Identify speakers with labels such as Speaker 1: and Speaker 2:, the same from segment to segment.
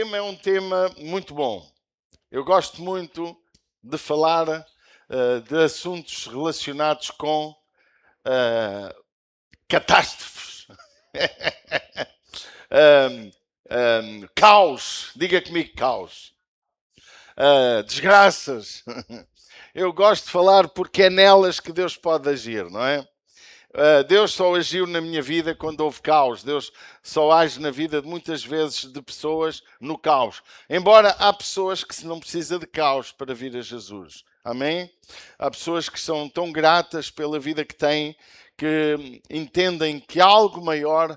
Speaker 1: tema é um tema muito bom. Eu gosto muito de falar de assuntos relacionados com catástrofes. Caos. Diga comigo caos. Desgraças. Eu gosto de falar porque é nelas que Deus pode agir, não é? Deus só agiu na minha vida quando houve caos. Deus só age na vida de muitas vezes de pessoas no caos. Embora há pessoas que não precisam de caos para vir a Jesus. Amém? Há pessoas que são tão gratas pela vida que têm que entendem que algo maior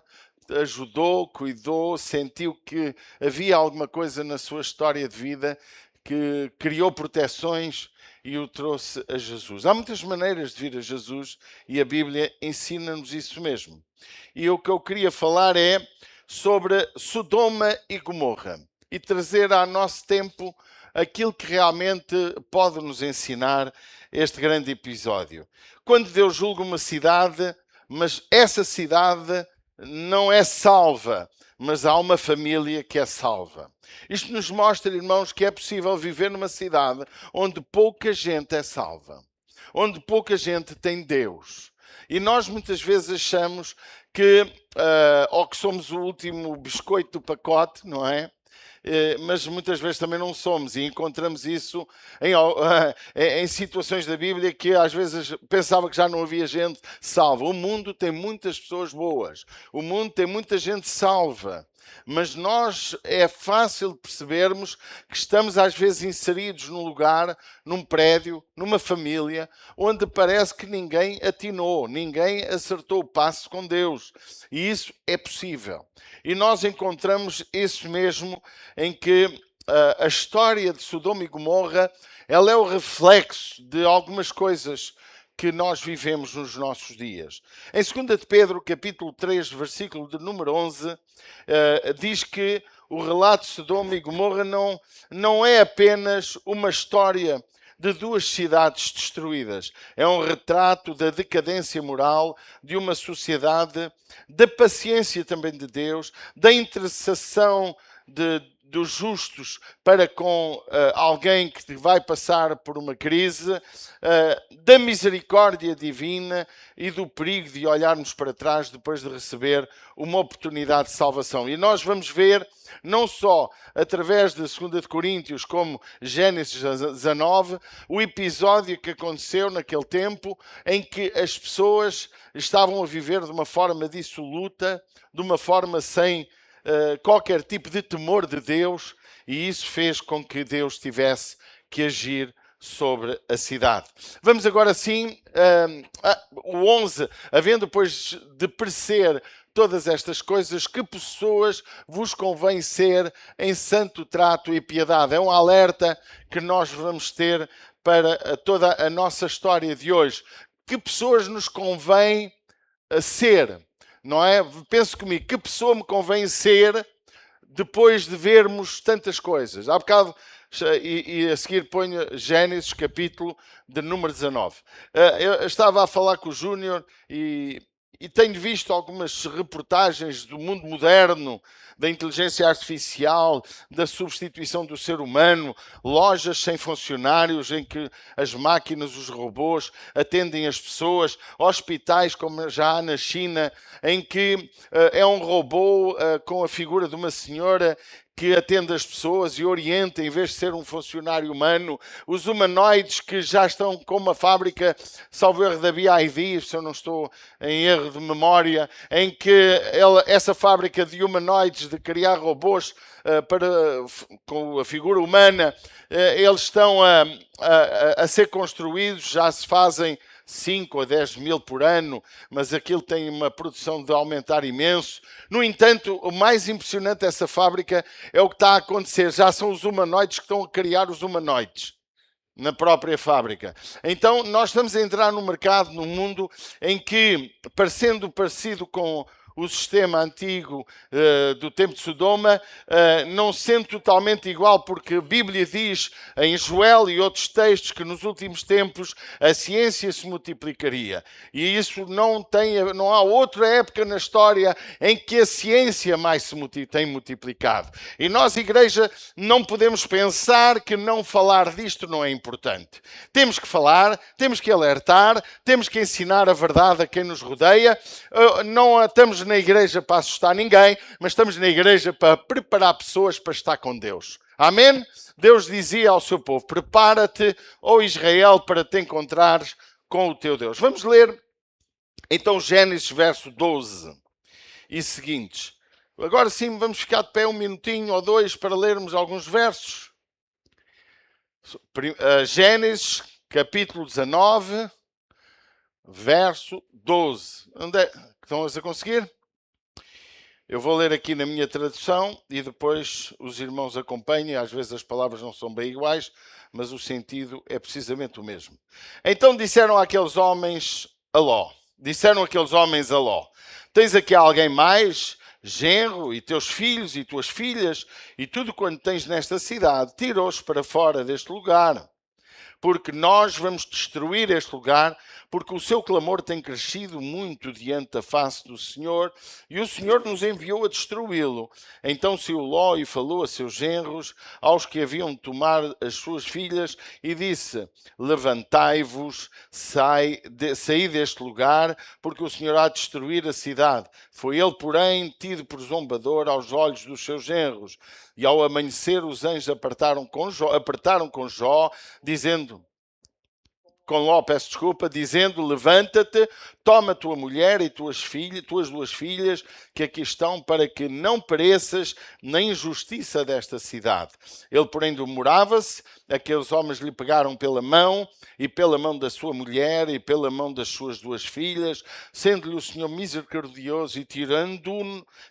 Speaker 1: ajudou, cuidou, sentiu que havia alguma coisa na sua história de vida que criou proteções e o trouxe a Jesus. Há muitas maneiras de vir a Jesus e a Bíblia ensina-nos isso mesmo. E o que eu queria falar é sobre Sodoma e Gomorra e trazer ao nosso tempo aquilo que realmente pode nos ensinar este grande episódio. Quando Deus julga uma cidade, mas essa cidade não é salva, mas há uma família que é salva. Isto nos mostra, irmãos, que é possível viver numa cidade onde pouca gente é salva, onde pouca gente tem Deus. E nós muitas vezes achamos que, ou que somos o último biscoito do pacote, não é? Mas muitas vezes também não somos, e encontramos isso em situações da Bíblia que às vezes pensava que já não havia gente salva. O mundo tem muitas pessoas boas, o mundo tem muita gente salva, mas nós é fácil percebermos que estamos às vezes inseridos num lugar, num prédio, numa família, onde parece que ninguém atinou, ninguém acertou o passo com Deus. E isso é possível. E nós encontramos isso mesmo em que a história de Sodoma e Gomorra, ela é o reflexo de algumas coisas que nós vivemos nos nossos dias. Em 2 de Pedro, capítulo 3, versículo de número 11, diz que o relato de Sodoma e Gomorra não é apenas uma história de duas cidades destruídas. É um retrato da decadência moral de uma sociedade, da paciência também de Deus, da intercessão dos justos para com alguém que vai passar por uma crise, da misericórdia divina e do perigo de olharmos para trás depois de receber uma oportunidade de salvação. E nós vamos ver, não só através de 2 de Coríntios, como Gênesis 19, o episódio que aconteceu naquele tempo em que as pessoas estavam a viver de uma forma dissoluta, de uma forma sem qualquer tipo de temor de Deus, e isso fez com que Deus tivesse que agir sobre a cidade. Vamos agora sim, o 11, havendo pois de parecer todas estas coisas, que pessoas vos convém ser em santo trato e piedade. É um alerta que nós vamos ter para toda a nossa história de hoje. Que pessoas nos convém ser? Não é? Penso comigo, que pessoa me convém ser depois de vermos tantas coisas? Há bocado, e a seguir ponho Gênesis, capítulo de número 19. Eu estava a falar com o Júnior e tenho visto algumas reportagens do mundo moderno, da inteligência artificial, da substituição do ser humano, lojas sem funcionários em que as máquinas, os robôs atendem as pessoas, hospitais como já há na China, em que é um robô com a figura de uma senhora que atende as pessoas e orienta em vez de ser um funcionário humano, os humanoides que já estão com uma fábrica, salvo erro da BID, se eu não estou em erro de memória, em que essa fábrica de humanoides, de criar robôs com a figura humana, eles estão a ser construídos, já se fazem 5 a 10 mil por ano, mas aquilo tem uma produção de aumentar imenso. No entanto, o mais impressionante dessa fábrica é o que está a acontecer. Já são os humanoides que estão a criar os humanoides na própria fábrica. Então, nós estamos a entrar num mercado, num mundo em que, parecendo parecido com o sistema antigo do tempo de Sodoma, não sendo totalmente igual, porque a Bíblia diz em Joel e outros textos que nos últimos tempos a ciência se multiplicaria. E isso não há outra época na história em que a ciência mais tem multiplicado. E nós, igreja, não podemos pensar que não falar disto não é importante. Temos que falar, temos que alertar, temos que ensinar a verdade a quem nos rodeia. Não estamos na igreja para assustar ninguém, mas estamos na igreja para preparar pessoas para estar com Deus. Amém? Deus dizia ao seu povo: prepara-te, ó Israel, para te encontrares com o teu Deus. Vamos ler então Gênesis verso 12 e seguintes. Agora sim, vamos ficar de pé um minutinho ou dois para lermos alguns versos. Gênesis capítulo 19, verso 12. Onde é? Estão a conseguir? Eu vou ler aqui na minha tradução e depois os irmãos acompanhem. Às vezes as palavras não são bem iguais, mas o sentido é precisamente o mesmo. Então disseram aqueles homens a Ló. Tens aqui alguém mais, genro, e teus filhos e tuas filhas, e tudo quanto tens nesta cidade, tira-os para fora deste lugar. Porque nós vamos destruir este lugar, porque o seu clamor tem crescido muito diante da face do Senhor, e o Senhor nos enviou a destruí-lo. Então saiu Ló e falou a seus genros, aos que haviam de tomar as suas filhas, e disse: levantai-vos, saí deste lugar, porque o Senhor há de destruir a cidade. Foi ele, porém, tido por zombador aos olhos dos seus genros. E ao amanhecer os anjos apertaram com Jó, dizendo, com Ló, peço desculpa, dizendo: levanta-te, toma a tua mulher e tuas duas filhas, que aqui estão, para que não pereças na injustiça desta cidade. Ele, porém, demorava-se. Aqueles homens lhe pegaram pela mão, e pela mão da sua mulher, e pela mão das suas duas filhas, sendo-lhe o Senhor misericordioso, e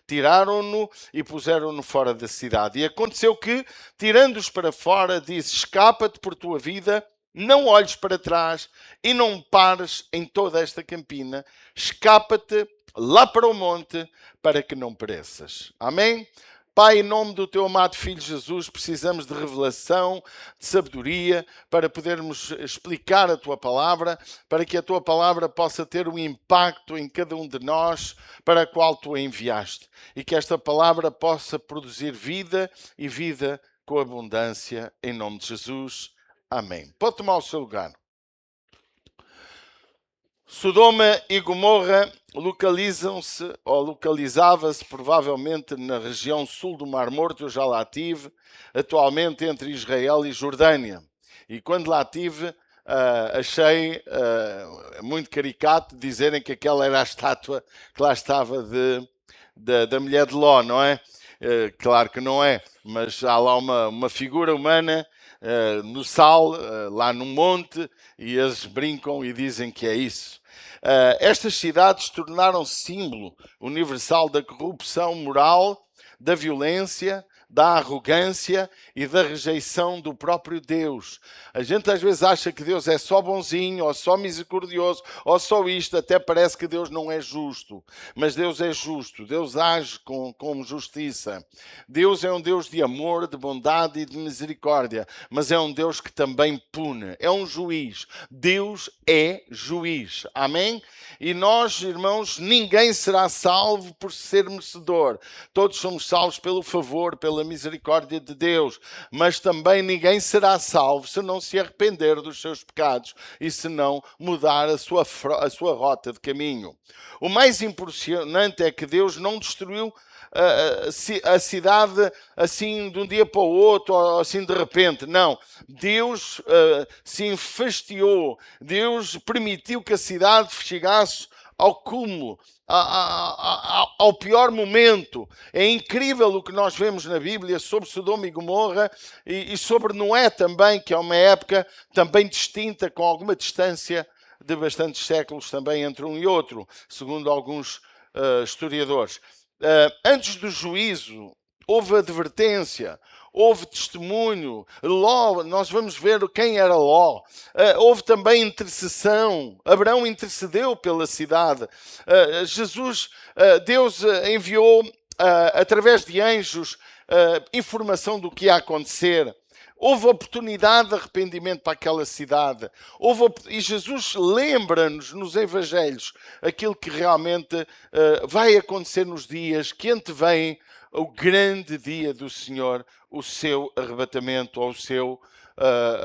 Speaker 1: tiraram-no e puseram-no fora da cidade. E aconteceu que, tirando-os para fora, disse: escapa-te por tua vida, não olhes para trás e não pares em toda esta campina. Escapa-te lá para o monte, para que não pereças. Amém? Pai, em nome do teu amado Filho Jesus, precisamos de revelação, de sabedoria, para podermos explicar a tua palavra, para que a tua palavra possa ter um impacto em cada um de nós, para a qual tu a enviaste. E que esta palavra possa produzir vida e vida com abundância, em nome de Jesus. Amém. Pode tomar o seu lugar. Sodoma e Gomorra localizava-se provavelmente na região sul do Mar Morto. Eu já lá estive, atualmente entre Israel e Jordânia. E quando lá estive, achei muito caricato dizerem que aquela era a estátua que lá estava da mulher de Ló, não é? Claro que não é, mas há lá uma figura humana no sal, lá no monte, e eles brincam e dizem que é isso. Estas cidades tornaram-se símbolo universal da corrupção moral, da violência, da arrogância e da rejeição do próprio Deus. A gente às vezes acha que Deus é só bonzinho, ou só misericordioso, ou só isto, até parece que Deus não é justo. Mas Deus é justo, Deus age com justiça. Deus é um Deus de amor, de bondade e de misericórdia, mas é um Deus que também pune, é um juiz. Deus é juiz, amém? E nós, irmãos, ninguém será salvo por ser merecedor. Todos somos salvos pelo favor, pela misericórdia de Deus, mas também ninguém será salvo se não se arrepender dos seus pecados e se não mudar a sua rota de caminho. O mais impressionante é que Deus não destruiu a cidade assim de um dia para o outro, ou assim de repente. Não. Deus se enfastiou. Deus permitiu que a cidade chegasse ao cúmulo, ao pior momento. É incrível o que nós vemos na Bíblia sobre Sodoma e Gomorra e sobre Noé também, que é uma época também distinta, com alguma distância de bastantes séculos também entre um e outro, segundo alguns historiadores. Antes do juízo, houve advertência, houve testemunho. Ló, nós vamos ver quem era Ló. Houve também intercessão. Abraão intercedeu pela cidade. Deus enviou através de anjos informação do que ia acontecer. Houve oportunidade de arrependimento para aquela cidade. E Jesus lembra-nos nos Evangelhos aquilo que realmente vai acontecer nos dias que antevêm o grande dia do Senhor, o seu arrebatamento, ou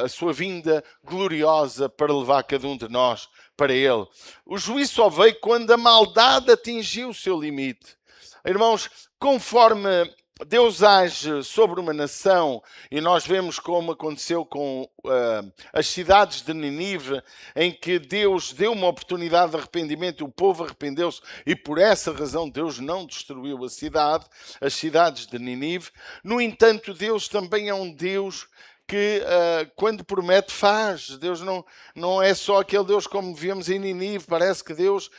Speaker 1: a sua vinda gloriosa para levar cada um de nós para Ele. O juízo só veio quando a maldade atingiu o seu limite. Irmãos, conforme Deus age sobre uma nação, e nós vemos como aconteceu com as cidades de Nínive, em que Deus deu uma oportunidade de arrependimento e o povo arrependeu-se, e por essa razão Deus não destruiu as cidades de Nínive. No entanto, Deus também é um Deus que quando promete faz. Deus não é só aquele Deus como vemos em Nínive. Parece que Deus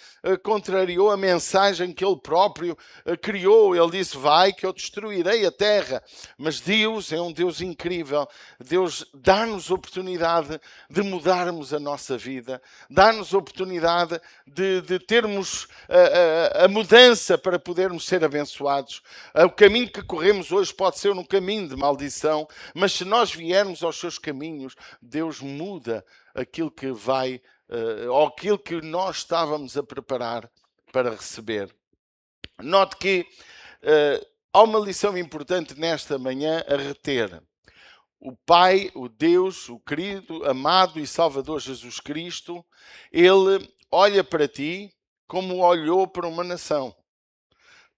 Speaker 1: contrariou a mensagem que Ele próprio criou. Ele disse, vai que eu destruirei a terra. Mas Deus é um Deus incrível. Deus dá-nos oportunidade de mudarmos a nossa vida. Dá-nos oportunidade de termos a mudança para podermos ser abençoados. O caminho que corremos hoje pode ser um caminho de maldição, mas se nós viermos aos seus caminhos, Deus muda aquilo que vai, ou aquilo que nós estávamos a preparar para receber. Note que há uma lição importante nesta manhã a reter. O Pai, o Deus, o querido, amado e Salvador Jesus Cristo, Ele olha para ti como olhou para uma nação.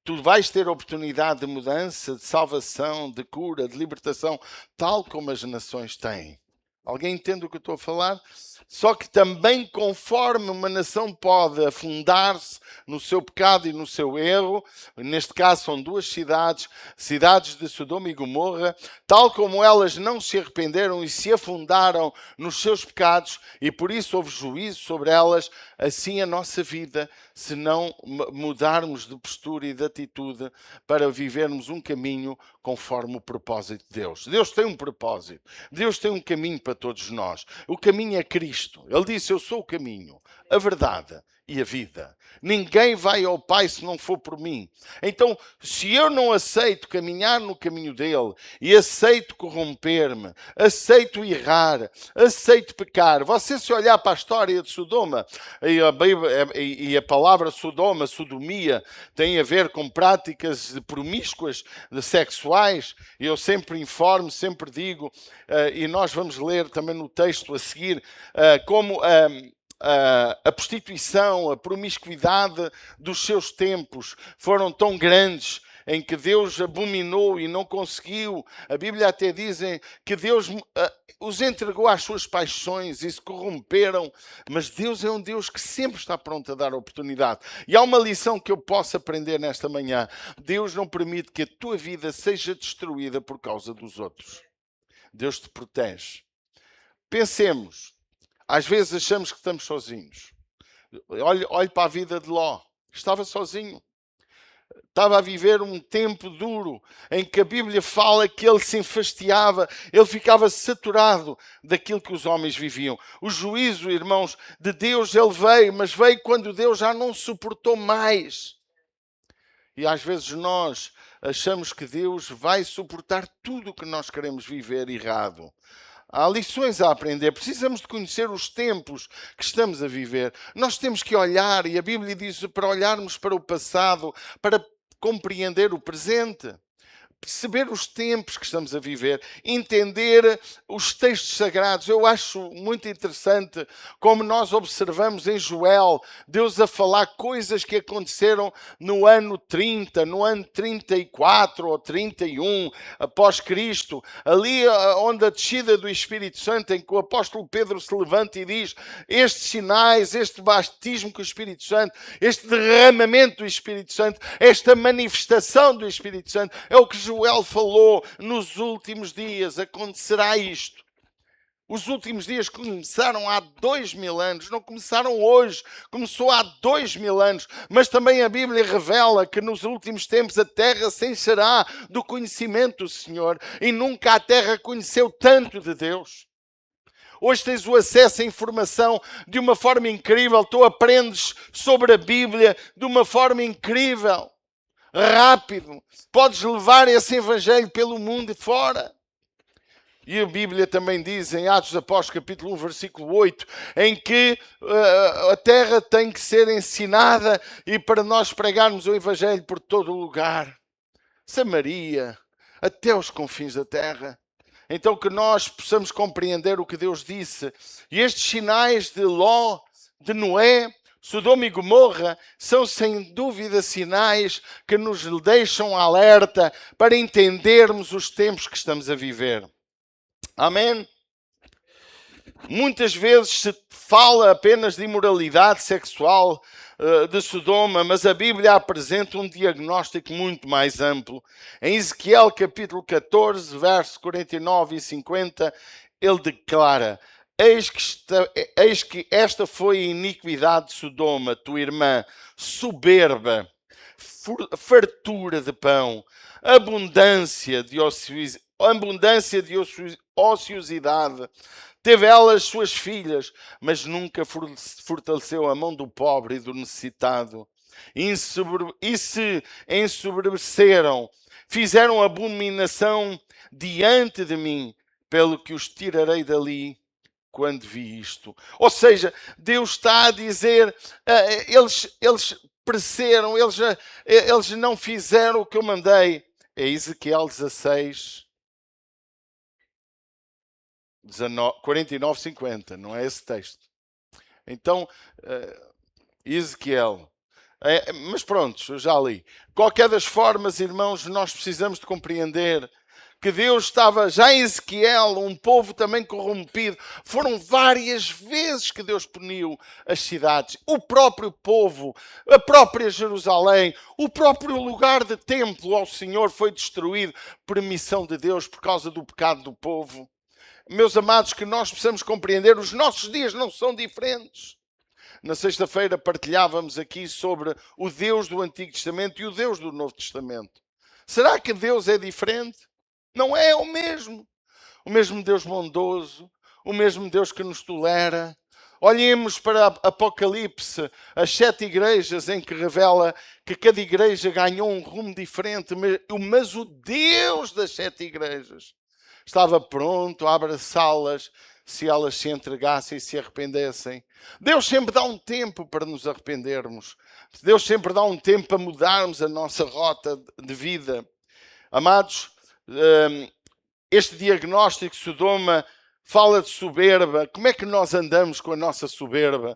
Speaker 1: Tu vais ter oportunidade de mudança, de salvação, de cura, de libertação, tal como as nações têm. Alguém entende o que eu estou a falar? Só que também, conforme uma nação pode afundar-se no seu pecado e no seu erro, neste caso são duas cidades de Sodoma e Gomorra, tal como elas não se arrependeram e se afundaram nos seus pecados, e por isso houve juízo sobre elas, assim a nossa vida, se não mudarmos de postura e de atitude para vivermos um caminho conforme o propósito de Deus. Deus tem um propósito. Deus tem um caminho para todos nós. O caminho é Cristo. Ele disse, eu sou o caminho, a verdade e a vida. Ninguém vai ao Pai se não for por mim. Então, se eu não aceito caminhar no caminho dele e aceito corromper-me, aceito errar, aceito pecar, você se olhar para a história de Sodoma, e a palavra Sodoma, sodomia, tem a ver com práticas promíscuas, sexuais, e eu sempre informo, sempre digo, e nós vamos ler também no texto a seguir, como a prostituição, a promiscuidade dos seus tempos foram tão grandes em que Deus abominou e não conseguiu. A Bíblia até diz que Deus os entregou às suas paixões e se corromperam, mas Deus é um Deus que sempre está pronto a dar oportunidade. E há uma lição que eu posso aprender nesta manhã. Deus não permite que a tua vida seja destruída por causa dos outros. Deus te protege. Pensemos. Às vezes achamos que estamos sozinhos. Olhe para a vida de Ló. Estava sozinho. Estava a viver um tempo duro em que a Bíblia fala que ele se enfastiava, ele ficava saturado daquilo que os homens viviam. O juízo, irmãos, de Deus, ele veio, mas veio quando Deus já não suportou mais. E às vezes nós achamos que Deus vai suportar tudo o que nós queremos viver errado. Há lições a aprender. Precisamos de conhecer os tempos que estamos a viver. Nós temos que olhar, e a Bíblia diz para olharmos para o passado, para compreender o presente. Perceber os tempos que estamos a viver, entender os textos sagrados. Eu acho muito interessante como nós observamos em Joel, Deus a falar coisas que aconteceram no ano 30, no ano 34 ou 31 após Cristo, ali onde a descida do Espírito Santo, em que o apóstolo Pedro se levanta e diz, estes sinais, este batismo com o Espírito Santo, este derramamento do Espírito Santo, esta manifestação do Espírito Santo, é o que Joel falou, nos últimos dias acontecerá isto. Os últimos dias começaram há 2000 anos, não começaram hoje, começou há 2000 anos. Mas também a Bíblia revela que nos últimos tempos a terra se encherá do conhecimento do Senhor. E nunca a terra conheceu tanto de Deus. Hoje tens o acesso à informação de uma forma incrível. Tu aprendes sobre a Bíblia de uma forma incrível, rápido. Podes levar esse evangelho pelo mundo fora. E a Bíblia também diz em Atos dos Apóstolos, capítulo 1, versículo 8, em que a terra tem que ser ensinada e para nós pregarmos o evangelho por todo o lugar. Samaria, até os confins da terra. Então que nós possamos compreender o que Deus disse. E estes sinais de Ló, de Noé, Sodoma e Gomorra, são sem dúvida sinais que nos deixam alerta para entendermos os tempos que estamos a viver. Amém? Muitas vezes se fala apenas de imoralidade sexual de Sodoma, mas a Bíblia apresenta um diagnóstico muito mais amplo. Em Ezequiel capítulo 14, versos 49 e 50, ele declara: eis que esta foi a iniquidade de Sodoma, tua irmã, soberba, fartura de pão, abundância de ociosidade. Teve ela as suas filhas, mas nunca fortaleceu a mão do pobre e do necessitado. E se ensoberbeceram, fizeram abominação diante de mim, pelo que os tirarei dali quando vi isto. Ou seja, Deus está a dizer, eles pereceram, eles não fizeram o que eu mandei. É Ezequiel 16, 49, 50, não é esse texto. Então, Ezequiel. Mas pronto, eu já li. Qualquer das formas, irmãos, nós precisamos de compreender que Deus estava, já em Ezequiel, um povo também corrompido. Foram várias vezes que Deus puniu as cidades. O próprio povo, a própria Jerusalém, o próprio lugar de templo ao Senhor foi destruído por missão de Deus por causa do pecado do povo. Meus amados, que nós possamos compreender, os nossos dias não são diferentes. Na sexta-feira partilhávamos aqui sobre o Deus do Antigo Testamento e o Deus do Novo Testamento. Será que Deus é diferente? Não é o mesmo. O mesmo Deus bondoso, o mesmo Deus que nos tolera. Olhemos para Apocalipse, as 7 igrejas em que revela que cada igreja ganhou um rumo diferente, mas o Deus das 7 igrejas estava pronto a abraçá-las se elas se entregassem e se arrependessem. Deus sempre dá um tempo para nos arrependermos. Deus sempre dá um tempo para mudarmos a nossa rota de vida. Amados, este diagnóstico de Sodoma fala de soberba. Como é que nós andamos com a nossa soberba?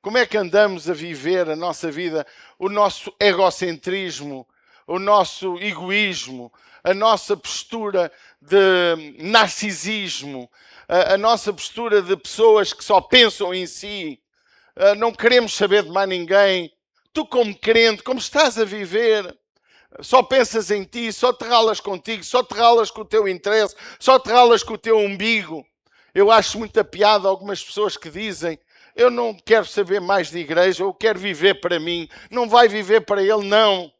Speaker 1: Como é que andamos a viver a nossa vida? O nosso egocentrismo, o nosso egoísmo, a nossa postura de narcisismo, a nossa postura de pessoas que só pensam em si, não queremos saber de mais ninguém. Tu, como crente, como estás a viver, só pensas em ti, só te ralas contigo, só te ralas com o teu interesse, só te ralas com o teu umbigo. Eu acho muita piada algumas pessoas que dizem: eu não quero saber mais de igreja, eu quero viver para mim. Não vai viver para ele, não.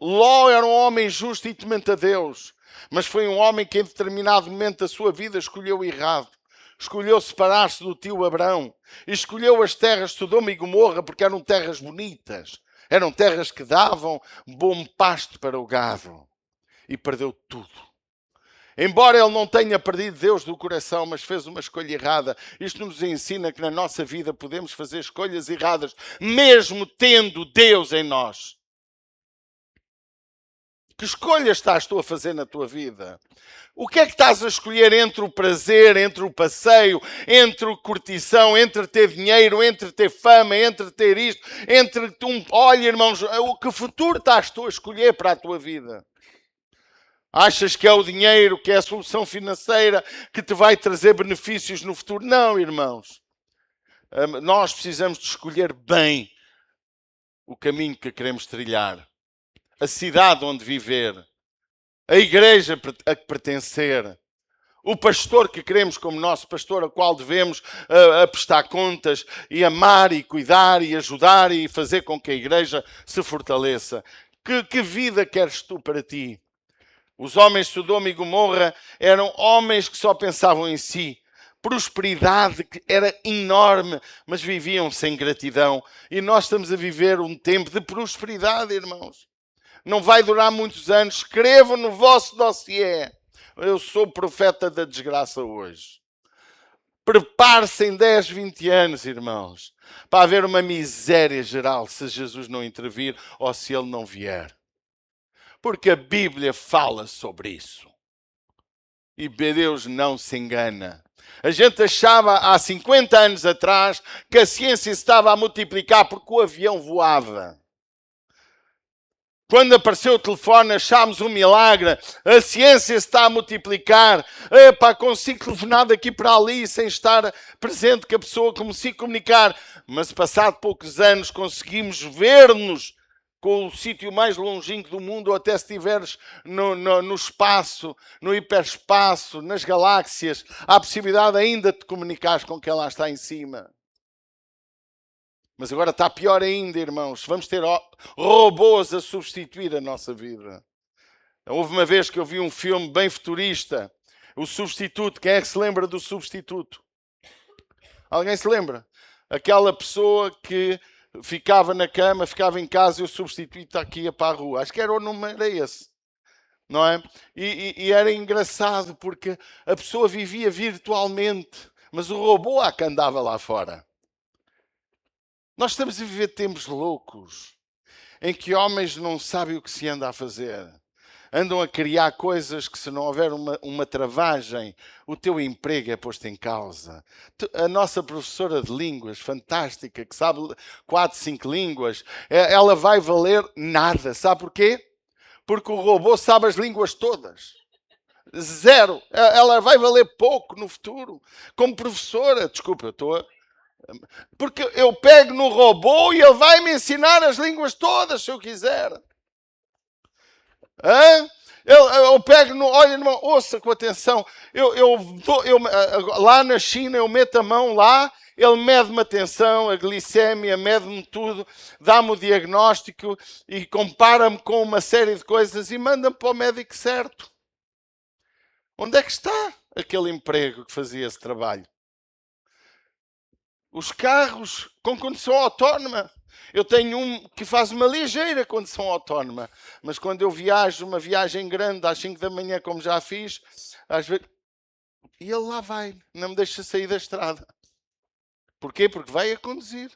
Speaker 1: Ló era um homem justo e temente a Deus, mas foi um homem que em determinado momento da sua vida escolheu errado. Escolheu separar-se do tio Abrão e escolheu as terras de Sodoma e Gomorra porque eram terras bonitas. Eram terras que davam bom pasto para o gado. E perdeu tudo. Embora ele não tenha perdido Deus do coração, mas fez uma escolha errada. Isto nos ensina que na nossa vida podemos fazer escolhas erradas, mesmo tendo Deus em nós. Que escolhas estás tu a fazer na tua vida? O que é que estás a escolher entre o prazer, entre o passeio, entre a curtição, entre ter dinheiro, entre ter fama, entre ter isto, entre... Olha, irmãos, o que futuro estás tu a escolher para a tua vida? Achas que é o dinheiro, que é a solução financeira que te vai trazer benefícios no futuro? Não, irmãos. Nós precisamos de escolher bem o caminho que queremos trilhar. A cidade onde viver, a igreja a que pertencer, O pastor que queremos como nosso pastor, a qual devemos prestar contas e amar e cuidar e ajudar e fazer com que a igreja se fortaleça. Que vida queres tu para ti? Os homens de Sodoma e Gomorra eram homens que só pensavam em si. Prosperidade que era enorme, mas viviam sem gratidão. E nós estamos a viver um tempo de prosperidade, irmãos. Não vai durar muitos anos. Escrevam no vosso dossiê. Eu sou profeta da desgraça hoje. Prepare-se em 10, 20 anos, irmãos, para haver uma miséria geral se Jesus não intervir ou se ele não vier. Porque a Bíblia fala sobre isso. E Deus não se engana. A gente achava há 50 anos atrás que a ciência estava a multiplicar porque o avião voava. Quando apareceu o telefone, achámos um milagre. A ciência está a multiplicar. Epá, consigo telefonar daqui para ali sem estar presente com a pessoa, consigo comunicar. Mas passado poucos anos conseguimos ver-nos com o sítio mais longínquo do mundo, ou até se estiveres no espaço, no hiperespaço, nas galáxias, há a possibilidade ainda de te comunicares com quem lá está em cima. Mas agora está pior ainda, irmãos. Vamos ter robôs a substituir a nossa vida. Houve uma vez que eu vi um filme bem futurista. O Substituto. Quem é que se lembra do Substituto? Alguém se lembra? Aquela pessoa que ficava na cama, ficava em casa e o substituto aqui ia para a rua. Acho que era o número esse. Não é? E era engraçado porque a pessoa vivia virtualmente, mas o robô que andava lá fora. Nós estamos a viver tempos loucos, em que homens não sabem o que se anda a fazer. Andam a criar coisas que, se não houver uma travagem, o teu emprego é posto em causa. A nossa professora de línguas, fantástica, que sabe 4, 5 línguas, ela vai valer nada. Sabe porquê? Porque o robô sabe as línguas todas. Zero. Ela vai valer pouco no futuro. Como professora, desculpa, eu estou a... Porque eu pego no robô e ele vai me ensinar as línguas todas, se eu quiser. Hã? Eu pego no... Olha, irmão, ouça com atenção. Lá na China, eu meto a mão lá, ele mede-me a tensão, a glicémia, mede-me tudo, dá-me o diagnóstico e compara-me com uma série de coisas e manda-me para o médico certo. Onde é que está aquele emprego que fazia esse trabalho? Os carros com condução autónoma. Eu tenho um que faz uma ligeira condução autónoma. Mas quando eu viajo, uma viagem grande, às 5 da manhã, como já fiz, às vezes... E ele lá vai, não me deixa sair da estrada. Porquê? Porque vai a conduzir.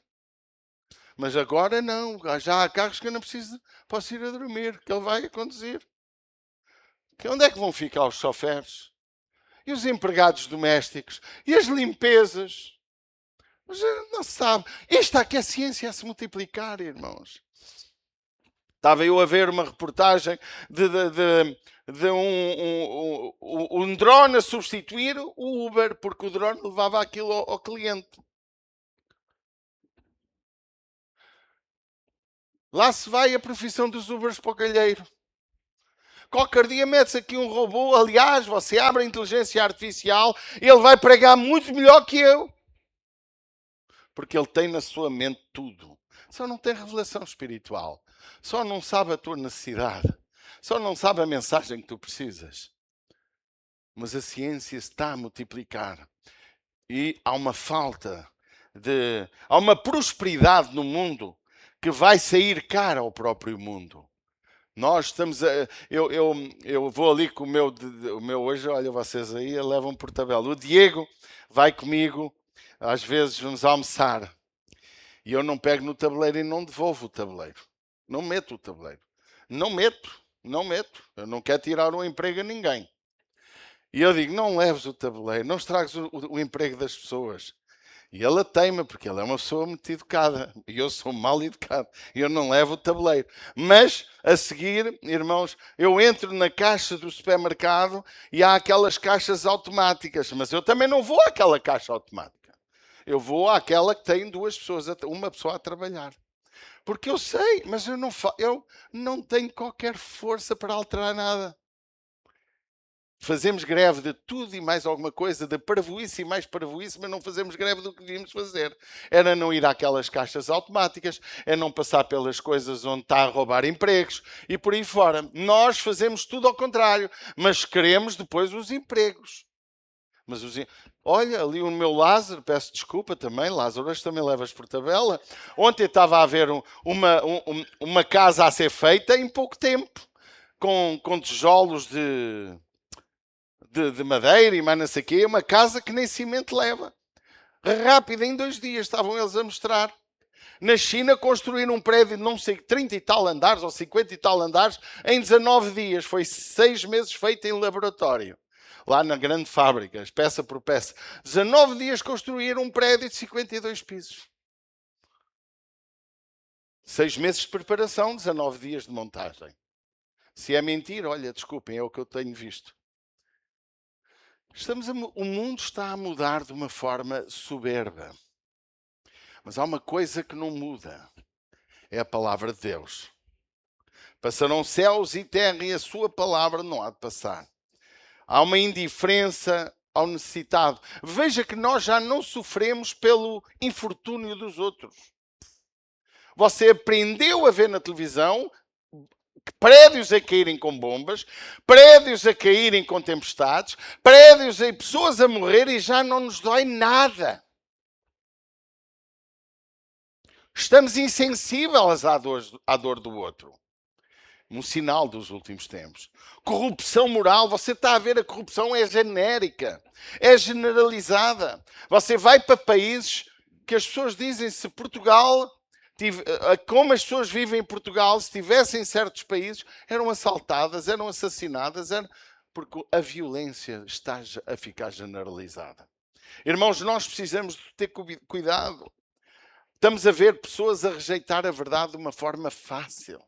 Speaker 1: Mas agora não. Já há carros que eu não preciso, posso ir a dormir, que ele vai a conduzir. Onde é que vão ficar os choferes? E os empregados domésticos? E as limpezas? Mas não se sabe. Esta aqui é a ciência a se multiplicar, irmãos. Estava eu a ver uma reportagem de um drone a substituir o Uber, porque o drone levava aquilo ao cliente. Lá se vai a profissão dos Ubers para o calheiro. Qualquer dia mete-se aqui um robô. Aliás, você abre a inteligência artificial e ele vai pregar muito melhor que eu. Porque ele tem na sua mente tudo. Só não tem revelação espiritual. Só não sabe a tua necessidade. Só não sabe a mensagem que tu precisas. Mas a ciência está a multiplicar. E há uma falta de... Há uma prosperidade no mundo que vai sair cara ao próprio mundo. Nós estamos a... Eu vou ali com o meu hoje, olha, vocês aí levam por tabela. O Diego vai comigo. Às vezes vamos almoçar e eu não pego no tabuleiro e não devolvo o tabuleiro. Não meto o tabuleiro. Não meto. Eu não quero tirar o emprego a ninguém. E eu digo, não leves o tabuleiro, não estragues o emprego das pessoas. E ele teima, porque ele é uma pessoa muito educada. E eu sou mal educado. E eu não levo o tabuleiro. Mas, a seguir, irmãos, eu entro na caixa do supermercado e há aquelas caixas automáticas. Mas eu também não vou àquela caixa automática. Eu vou àquela que tem duas pessoas, uma pessoa a trabalhar. Porque eu sei, mas eu não tenho qualquer força para alterar nada. Fazemos greve de tudo e mais alguma coisa, de parvoíce e mais parvoíce, mas não fazemos greve do que devíamos fazer. Era não ir àquelas caixas automáticas, é não passar pelas coisas onde está a roubar empregos e por aí fora. Nós fazemos tudo ao contrário, mas queremos depois os empregos. Mas olha, ali o meu Lázaro, peço desculpa também, Lázaro, hoje também levas por tabela. Ontem estava a haver uma casa a ser feita em pouco tempo, com tijolos de madeira e mais não sei o quê, uma casa que nem cimento leva. Rápida, em 2 dias estavam eles a mostrar. Na China construíram um prédio de não sei, 30 e tal andares ou 50 e tal andares em 19 dias. Foi 6 meses feito em laboratório. Lá na grande fábrica, peça por peça. 19 dias construíram um prédio de 52 pisos. 6 meses de preparação, 19 dias de montagem. Se é mentira, olha, desculpem, é o que eu tenho visto. O mundo está a mudar de uma forma soberba. Mas há uma coisa que não muda. É a palavra de Deus. Passarão céus e terra e a sua palavra não há de passar. Há uma indiferença ao necessitado. Veja que nós já não sofremos pelo infortúnio dos outros. Você aprendeu a ver na televisão prédios a caírem com bombas, prédios a caírem com tempestades, prédios e pessoas a morrer e já não nos dói nada. Estamos insensíveis à dor do outro. Um sinal dos últimos tempos. Corrupção moral, você está a ver, a corrupção é genérica, é generalizada. Você vai para países que as pessoas dizem, se Portugal, como as pessoas vivem em Portugal, se estivessem em certos países, eram assaltadas, eram assassinadas, porque a violência está a ficar generalizada. Irmãos, nós precisamos de ter cuidado. Estamos a ver pessoas a rejeitar a verdade de uma forma fácil.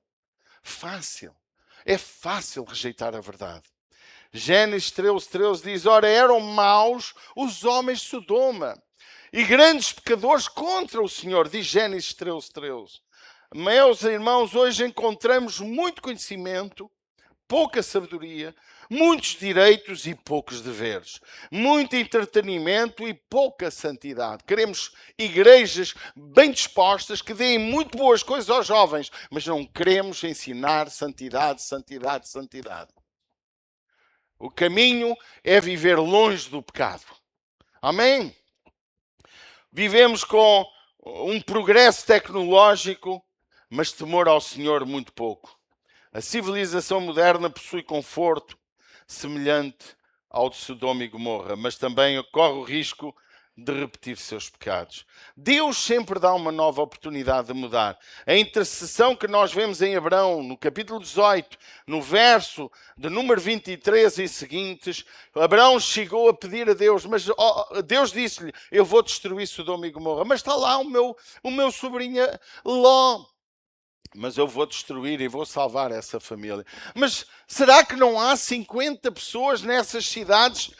Speaker 1: Fácil. É fácil rejeitar a verdade. Gênesis 13:13 diz, ora, eram maus os homens de Sodoma e grandes pecadores contra o Senhor, diz Gênesis 13:13. Meus irmãos, hoje encontramos muito conhecimento, pouca sabedoria, muitos direitos e poucos deveres, muito entretenimento e pouca santidade. Queremos igrejas bem dispostas que deem muito boas coisas aos jovens, mas não queremos ensinar santidade, santidade, santidade. O caminho é viver longe do pecado. Amém? Vivemos com um progresso tecnológico, mas temor ao Senhor muito pouco. A civilização moderna possui conforto semelhante ao de Sodoma e Gomorra, mas também corre o risco de repetir seus pecados. Deus sempre dá uma nova oportunidade de mudar. A intercessão que nós vemos em Abraão, no capítulo 18, no verso de número 23 e seguintes, Abraão chegou a pedir a Deus, mas Deus disse-lhe, eu vou destruir Sodoma e Gomorra. Mas está lá o meu sobrinho Ló. Mas eu vou destruir e vou salvar essa família. Mas será que não há 50 pessoas nessas cidades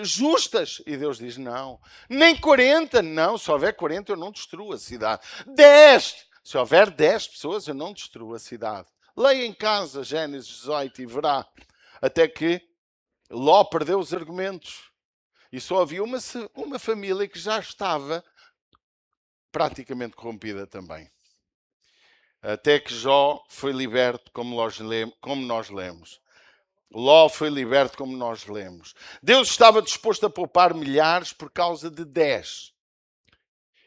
Speaker 1: justas? E Deus diz, não. Nem 40, não. Se houver 40, eu não destruo a cidade. 10! Se houver 10 pessoas, eu não destruo a cidade. Leia em casa Gênesis 18 e verá. Até que Ló perdeu os argumentos. E só havia uma família que já estava praticamente corrompida também. Até que Jó foi liberto, como nós lemos. Ló foi liberto, como nós lemos. Deus estava disposto a poupar milhares por causa de 10.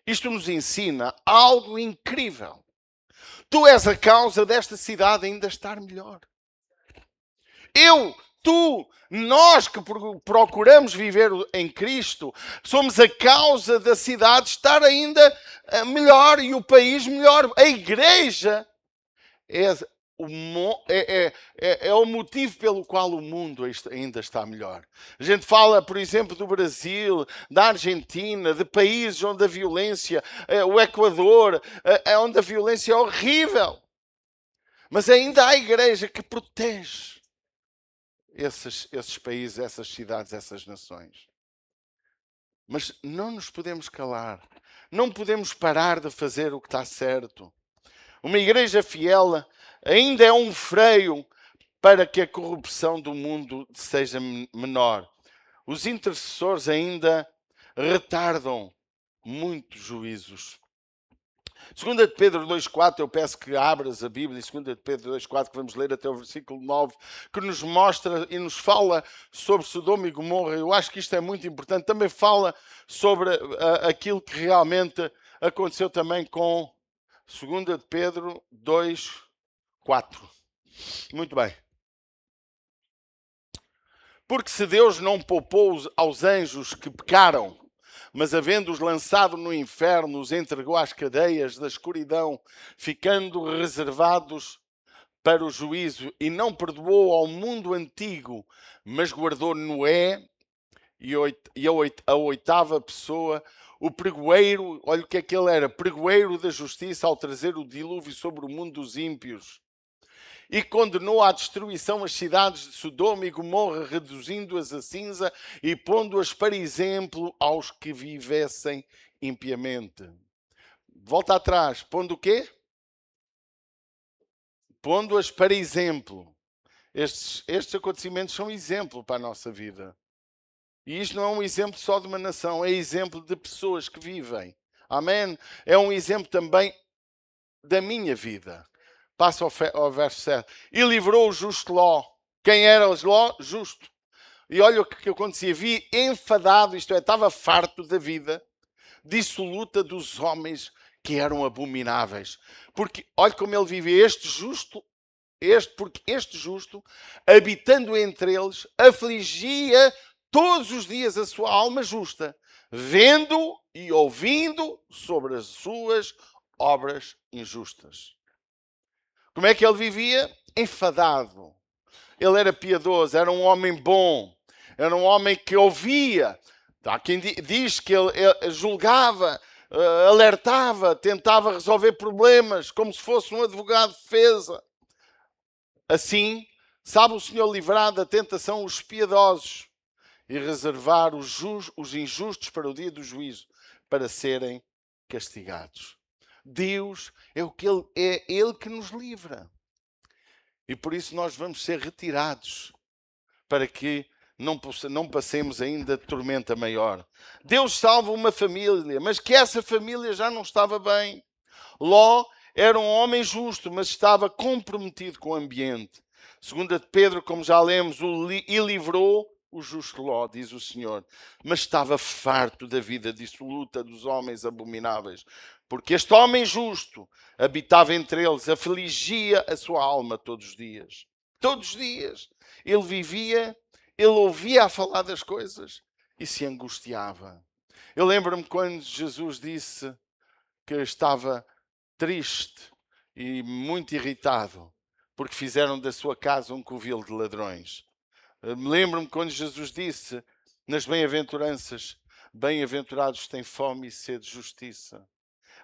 Speaker 1: Isto nos ensina algo incrível. Tu és a causa desta cidade ainda estar melhor. Nós que procuramos viver em Cristo, somos a causa da cidade estar ainda melhor e o país melhor. A igreja é o motivo pelo qual o mundo ainda está melhor. A gente fala, por exemplo, do Brasil, da Argentina, de países onde a violência, o Equador, onde a violência é horrível. Mas ainda há a igreja que protege esses países, essas cidades, essas nações. Mas não nos podemos calar. Não podemos parar de fazer o que está certo. Uma igreja fiel ainda é um freio para que a corrupção do mundo seja menor. Os intercessores ainda retardam muitos juízos. 2 de Pedro 2,4, eu peço que abras a Bíblia, 2 de Pedro 2,4, que vamos ler até o versículo 9, que nos mostra e nos fala sobre Sodoma e Gomorra. Eu acho que isto é muito importante. Também fala sobre aquilo que realmente aconteceu também com 2 de Pedro 2,4. Muito bem. Porque se Deus não poupou aos anjos que pecaram, mas havendo-os lançado no inferno, os entregou às cadeias da escuridão, ficando reservados para o juízo, e não perdoou ao mundo antigo, mas guardou Noé e a oitava pessoa, o pregoeiro, olha o que é que ele era, pregoeiro da justiça, ao trazer o dilúvio sobre o mundo dos ímpios. E condenou à destruição as cidades de Sodoma e Gomorra, reduzindo-as a cinza e pondo-as para exemplo aos que vivessem impiamente. Volta atrás, pondo o quê? Pondo-as para exemplo. Estes acontecimentos são exemplo para a nossa vida. E isto não é um exemplo só de uma nação, é exemplo de pessoas que vivem. Amém? É um exemplo também da minha vida. Passa ao verso 7. E livrou o justo Ló. Quem era Ló? Justo. E olha o que acontecia. Vi enfadado, isto é, estava farto da vida dissoluta dos homens que eram abomináveis. Porque, olha como ele vivia, porque este justo, habitando entre eles, afligia todos os dias a sua alma justa, vendo e ouvindo sobre as suas obras injustas. Como é que ele vivia? Enfadado. Ele era piedoso, era um homem bom, era um homem que ouvia. Há quem diz que ele julgava, alertava, tentava resolver problemas, como se fosse um advogado de defesa. Assim, sabe o Senhor livrar da tentação os piedosos e reservar os injustos para o dia do juízo, para serem castigados. Deus é Ele que nos livra. E por isso nós vamos ser retirados, para que não passemos ainda de tormenta maior. Deus salva uma família, mas que essa família já não estava bem. Ló era um homem justo, mas estava comprometido com o ambiente. 2 de Pedro, como já lemos, e livrou o justo Ló, diz o Senhor, mas estava farto da vida dissoluta dos homens abomináveis, porque este homem justo habitava entre eles, afligia a sua alma todos os dias. Todos os dias. Ele vivia, ele ouvia a falar das coisas e se angustiava. Eu lembro-me quando Jesus disse que estava triste e muito irritado porque fizeram da sua casa um covil de ladrões. Lembro-me quando Jesus disse nas bem-aventuranças: bem-aventurados têm fome e sede de justiça.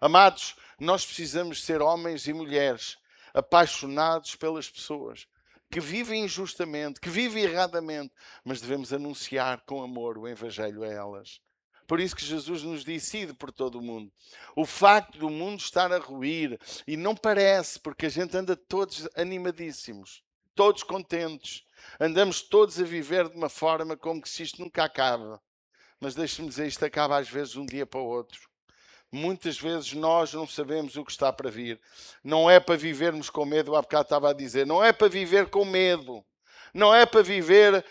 Speaker 1: Amados, nós precisamos ser homens e mulheres apaixonados pelas pessoas que vivem injustamente, que vivem erradamente, mas devemos anunciar com amor o Evangelho a elas. Por isso que Jesus nos disse: ide por todo o mundo. O facto do mundo estar a ruir, e não parece, porque a gente anda todos animadíssimos, todos contentes, andamos todos a viver de uma forma como que se isto nunca acaba. Mas deixe-me dizer, isto acaba às vezes de um dia para o outro. Muitas vezes nós não sabemos o que está para vir. Não é para vivermos com medo, há bocado estava a dizer, não é para viver com medo, não é para viver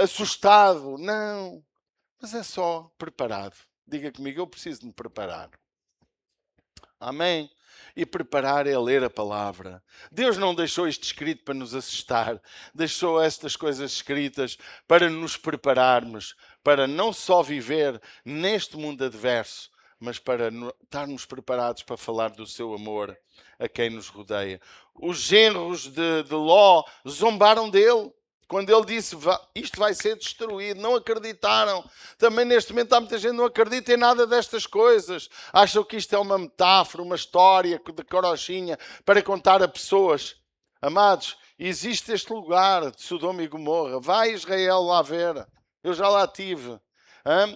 Speaker 1: assustado, não. Mas é só preparado. Diga comigo, eu preciso de me preparar. Amém? E preparar é ler a palavra. Deus não deixou isto escrito para nos assustar. Deixou estas coisas escritas para nos prepararmos, para não só viver neste mundo adverso, mas para estarmos preparados para falar do seu amor a quem nos rodeia. Os genros de Ló zombaram dele. Quando ele disse, isto vai ser destruído, não acreditaram. Também neste momento há muita gente que não acredita em nada destas coisas. Acham que isto é uma metáfora, uma história de carochinha para contar a pessoas. Amados, existe este lugar de Sodoma e Gomorra. Vai Israel lá ver. Eu já lá tive.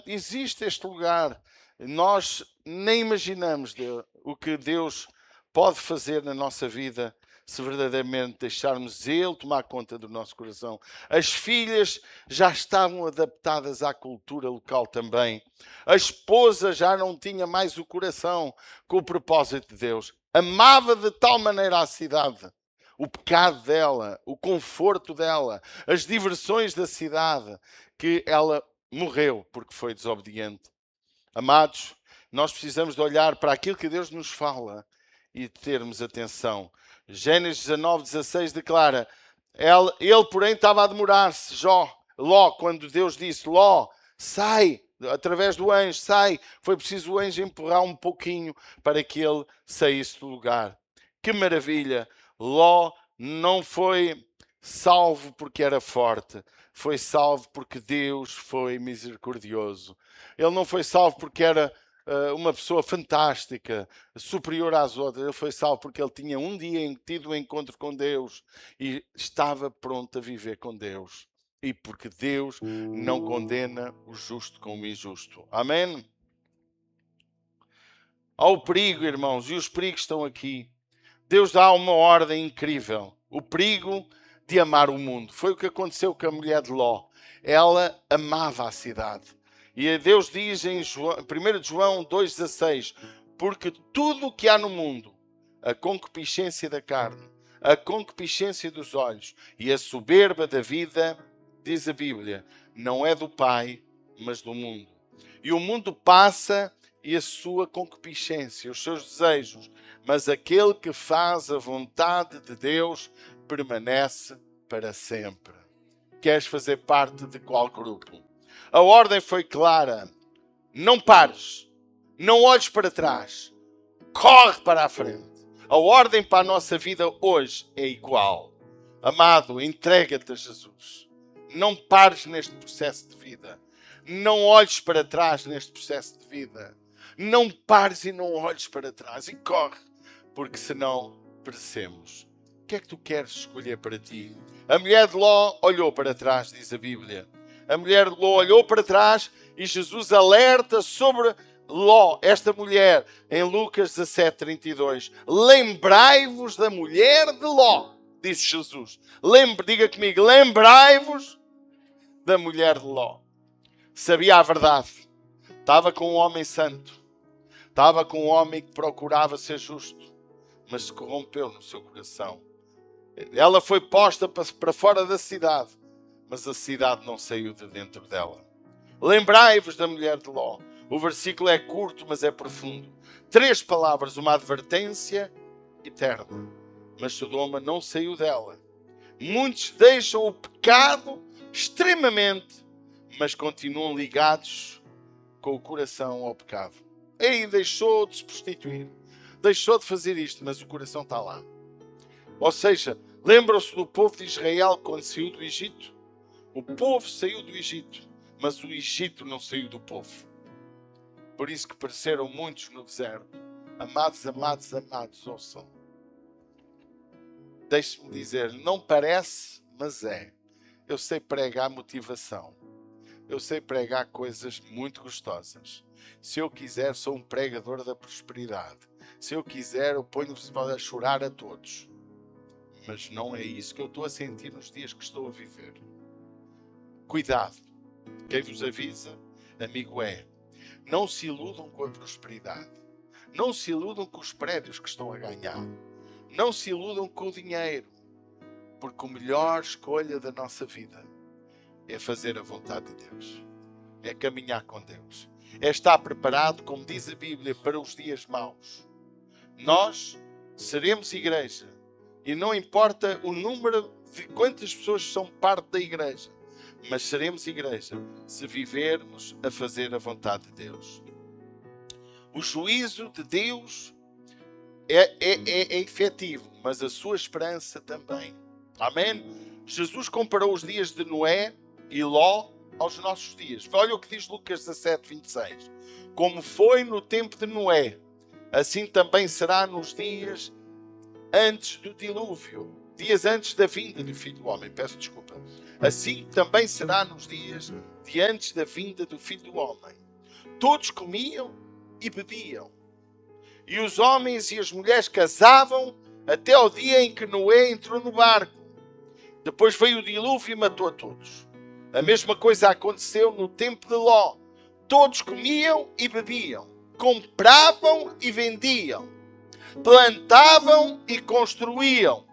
Speaker 1: Existe este lugar. Nós nem imaginamos o que Deus pode fazer na nossa vida se verdadeiramente deixarmos Ele tomar conta do nosso coração. As filhas já estavam adaptadas à cultura local também. A esposa já não tinha mais o coração com o propósito de Deus. Amava de tal maneira a cidade, o pecado dela, o conforto dela, as diversões da cidade, que ela morreu porque foi desobediente. Amados, nós precisamos de olhar para aquilo que Deus nos fala e de termos atenção. Gênesis 19:16 declara, ele porém estava a demorar-se, Ló, quando Deus disse, Ló, sai, através do anjo, sai. Foi preciso o anjo empurrar um pouquinho para que ele saísse do lugar. Que maravilha! Ló não foi salvo porque era forte, foi salvo porque Deus foi misericordioso. Ele não foi salvo porque era uma pessoa fantástica, superior às outras. Ele foi salvo porque ele tinha um dia tido um encontro com Deus e estava pronto a viver com Deus. E porque Deus não condena o justo com o injusto. Amém? Há o perigo, irmãos, e os perigos estão aqui. Deus dá uma ordem incrível. O perigo de amar o mundo. Foi o que aconteceu com a mulher de Ló. Ela amava a cidade. E Deus diz em 1 João 2,16, porque tudo o que há no mundo, a concupiscência da carne, a concupiscência dos olhos e a soberba da vida, diz a Bíblia, não é do Pai, mas do mundo. E o mundo passa e a sua concupiscência, os seus desejos, mas aquele que faz a vontade de Deus permanece para sempre. Queres fazer parte de qual grupo? A ordem foi clara. Não pares. Não olhes para trás. Corre para a frente. A ordem para a nossa vida hoje é igual. Amado, entrega-te a Jesus. Não pares neste processo de vida. Não olhes para trás neste processo de vida. Não pares e não olhes para trás. E corre, porque senão perecemos. O que é que tu queres escolher para ti? A mulher de Ló olhou para trás, diz a Bíblia. A mulher de Ló olhou para trás e Jesus alerta sobre Ló, esta mulher, em Lucas 17:32. Lembrai-vos da mulher de Ló, disse Jesus. Diga comigo, lembrai-vos da mulher de Ló. Sabia a verdade. Estava com um homem santo. Estava com um homem que procurava ser justo, mas se corrompeu no seu coração. Ela foi posta para fora da cidade, mas a cidade não saiu de dentro dela. Lembrai-vos da mulher de Ló. O versículo é curto, mas é profundo. 3 palavras, uma advertência eterna. Mas Sodoma não saiu dela. Muitos deixam o pecado extremamente, mas continuam ligados com o coração ao pecado. Ei, deixou de se prostituir, deixou de fazer isto, mas o coração está lá. Ou seja, lembram-se do povo de Israel quando saiu do Egito? O povo saiu do Egito, mas o Egito não saiu do povo. Por isso que pereceram muitos no deserto. Amados, amados, amados, ouçam. Deixe-me dizer, não parece, mas é. Eu sei pregar motivação. Eu sei pregar coisas muito gostosas. Se eu quiser, sou um pregador da prosperidade. Se eu quiser, eu ponho-vos a chorar a todos. Mas não é isso que eu estou a sentir nos dias que estou a viver. Cuidado. Quem vos avisa, amigo é. Não se iludam com a prosperidade. Não se iludam com os prédios que estão a ganhar. Não se iludam com o dinheiro. Porque a melhor escolha da nossa vida é fazer a vontade de Deus. É caminhar com Deus. É estar preparado, como diz a Bíblia, para os dias maus. Nós seremos igreja. E não importa o número de quantas pessoas são parte da igreja. Mas seremos igreja se vivermos a fazer a vontade de Deus. O juízo de Deus é efetivo, mas a sua esperança também. Amém? Jesus comparou os dias de Noé e Ló aos nossos dias. Olha o que diz Lucas 17:26. Como foi no tempo de Noé, assim também será nos dias antes do dilúvio. Dias antes da vinda do Filho do Homem. Peço desculpa. Assim também será nos dias de antes da vinda do Filho do Homem. Todos comiam e bebiam. E os homens e as mulheres casavam até ao dia em que Noé entrou no barco. Depois veio o dilúvio e matou a todos. A mesma coisa aconteceu no tempo de Ló. Todos comiam e bebiam, compravam e vendiam, plantavam e construíam.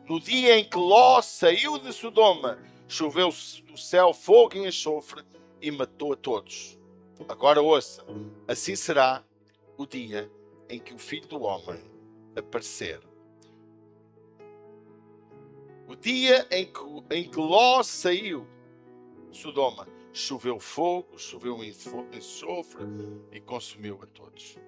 Speaker 1: No dia em que Ló saiu de Sodoma, choveu do céu fogo e enxofre e matou a todos. Agora ouça, assim será o dia em que o Filho do Homem aparecer. O dia em que Ló saiu de Sodoma, choveu fogo, choveu enxofre e consumiu a todos.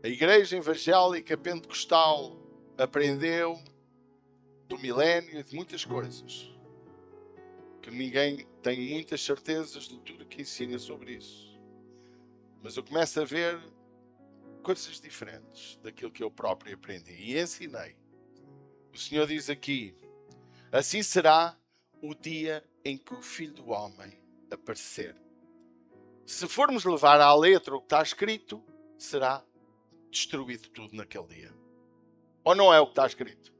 Speaker 1: A Igreja Evangélica Pentecostal aprendeu do milénio e de muitas coisas, que ninguém tem muitas certezas de tudo que ensina sobre isso. Mas eu começo a ver coisas diferentes daquilo que eu próprio aprendi e ensinei. O Senhor diz aqui, assim será o dia em que o Filho do Homem aparecer. Se formos levar à letra o que está escrito, será destruído tudo naquele dia. Ou não é o que está escrito?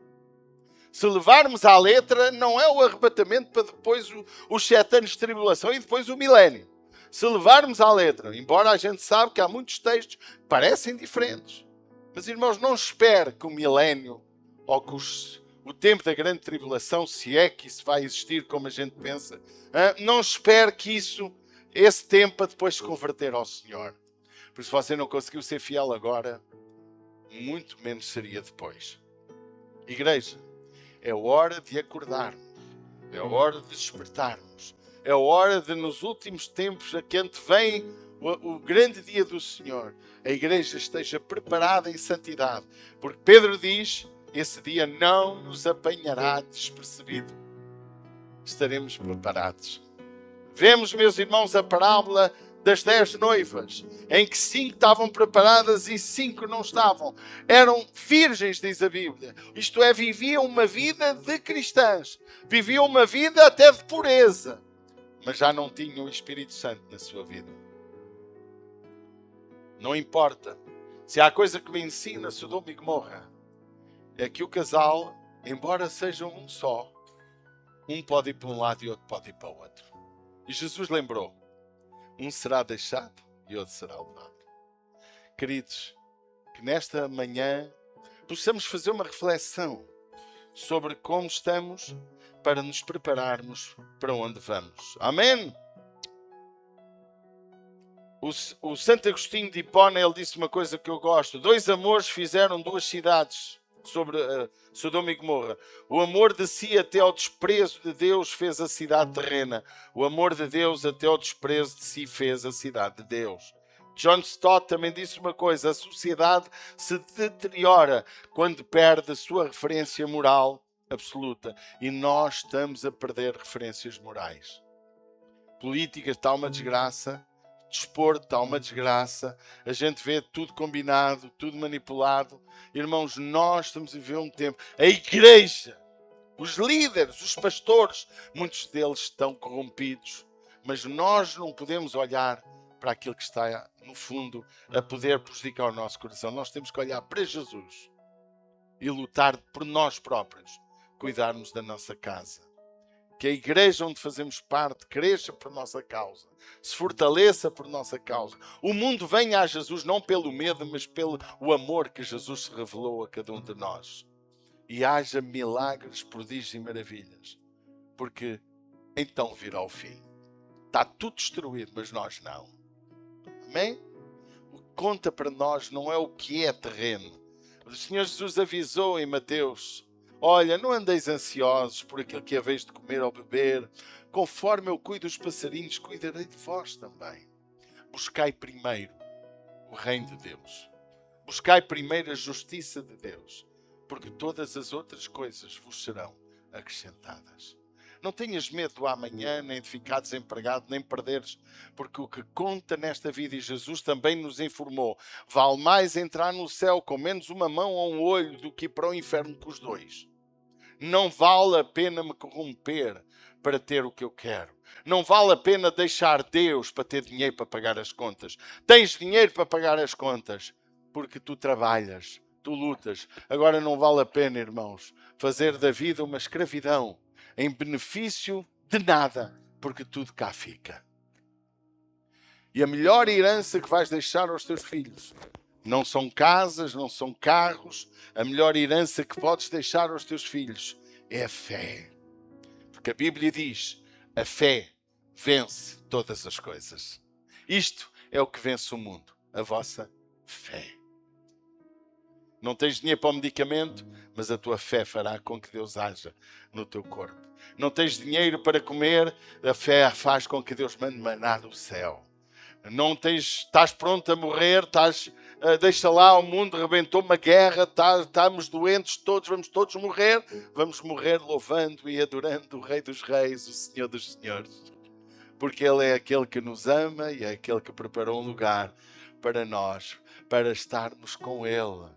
Speaker 1: Se levarmos à letra, não é o arrebatamento para depois os 7 anos de tribulação e depois o milénio. Se levarmos à letra, embora a gente sabe que há muitos textos que parecem diferentes, mas irmãos, não espere que o milénio ou que o tempo da grande tribulação, se é que isso vai existir como a gente pensa, não espere que esse tempo para depois se converter ao Senhor. Porque se você não conseguiu ser fiel agora, muito menos seria depois. Igreja, é hora de acordarmos, é hora de despertarmos, é hora de nos últimos tempos, a que antevém o grande dia do Senhor, a igreja esteja preparada em santidade. Porque Pedro diz, esse dia não nos apanhará despercebido. Estaremos preparados. Vemos, meus irmãos, a parábola das 10 noivas, em que 5 estavam preparadas e 5 não estavam. Eram virgens, diz a Bíblia. Isto é, viviam uma vida de cristãs. Viviam uma vida até de pureza. Mas já não tinham o Espírito Santo na sua vida. Não importa. Se há coisa que me ensina Sodoma e Gomorra, é que o casal, embora sejam um só, um pode ir para um lado e outro pode ir para o outro. E Jesus lembrou, um será deixado e outro será levado. Queridos, que nesta manhã possamos fazer uma reflexão sobre como estamos para nos prepararmos para onde vamos. Amém? O Santo Agostinho de Hipona, ele disse uma coisa que eu gosto. 2 amores fizeram 2 cidades sobre Sodoma e Gomorra. O amor de si até ao desprezo de Deus fez a cidade terrena. O amor de Deus até ao desprezo de si fez a cidade de Deus. John Stott também disse uma coisa. A sociedade se deteriora quando perde a sua referência moral absoluta. E nós estamos a perder referências morais. Política está uma desgraça. Desporto está uma desgraça, a gente vê tudo combinado, tudo manipulado. Irmãos, nós estamos a viver um tempo, a igreja, os líderes, os pastores, muitos deles estão corrompidos, mas nós não podemos olhar para aquilo que está no fundo a poder prejudicar o nosso coração. Nós temos que olhar para Jesus e lutar por nós próprios, cuidarmos da nossa casa. Que a igreja onde fazemos parte cresça por nossa causa, se fortaleça por nossa causa. O mundo venha a Jesus não pelo medo, mas pelo o amor que Jesus se revelou a cada um de nós. E haja milagres, prodígios e maravilhas. Porque então virá o fim. Está tudo destruído, mas nós não. Amém? O que conta para nós não é o que é terreno. O Senhor Jesus avisou em Mateus: olha, não andeis ansiosos por aquilo que haveis de comer ou beber. Conforme eu cuido dos passarinhos, cuidarei de vós também. Buscai primeiro o reino de Deus. Buscai primeiro a justiça de Deus, porque todas as outras coisas vos serão acrescentadas. Não tenhas medo do amanhã, nem de ficar desempregado, nem perderes, porque o que conta nesta vida, e Jesus também nos informou, vale mais entrar no céu com menos uma mão ou um olho do que ir para o inferno com os 2. Não vale a pena me corromper para ter o que eu quero. Não vale a pena deixar Deus para ter dinheiro para pagar as contas. Tens dinheiro para pagar as contas porque tu trabalhas, tu lutas. Agora não vale a pena, irmãos, fazer da vida uma escravidão em benefício de nada, porque tudo cá fica. E a melhor herança que vais deixar aos teus filhos não são casas, não são carros. A melhor herança que podes deixar aos teus filhos é a fé. Porque a Bíblia diz, a fé vence todas as coisas. Isto é o que vence o mundo, a vossa fé. Não tens dinheiro para o medicamento, mas a tua fé fará com que Deus haja no teu corpo. Não tens dinheiro para comer, a fé faz com que Deus mande maná do céu. Não estás pronto a morrer, deixa lá, o mundo rebentou uma guerra, estamos doentes todos, vamos todos morrer. Vamos morrer louvando e adorando o Rei dos Reis, o Senhor dos Senhores. Porque Ele é aquele que nos ama e é aquele que preparou um lugar para nós, para estarmos com Ele.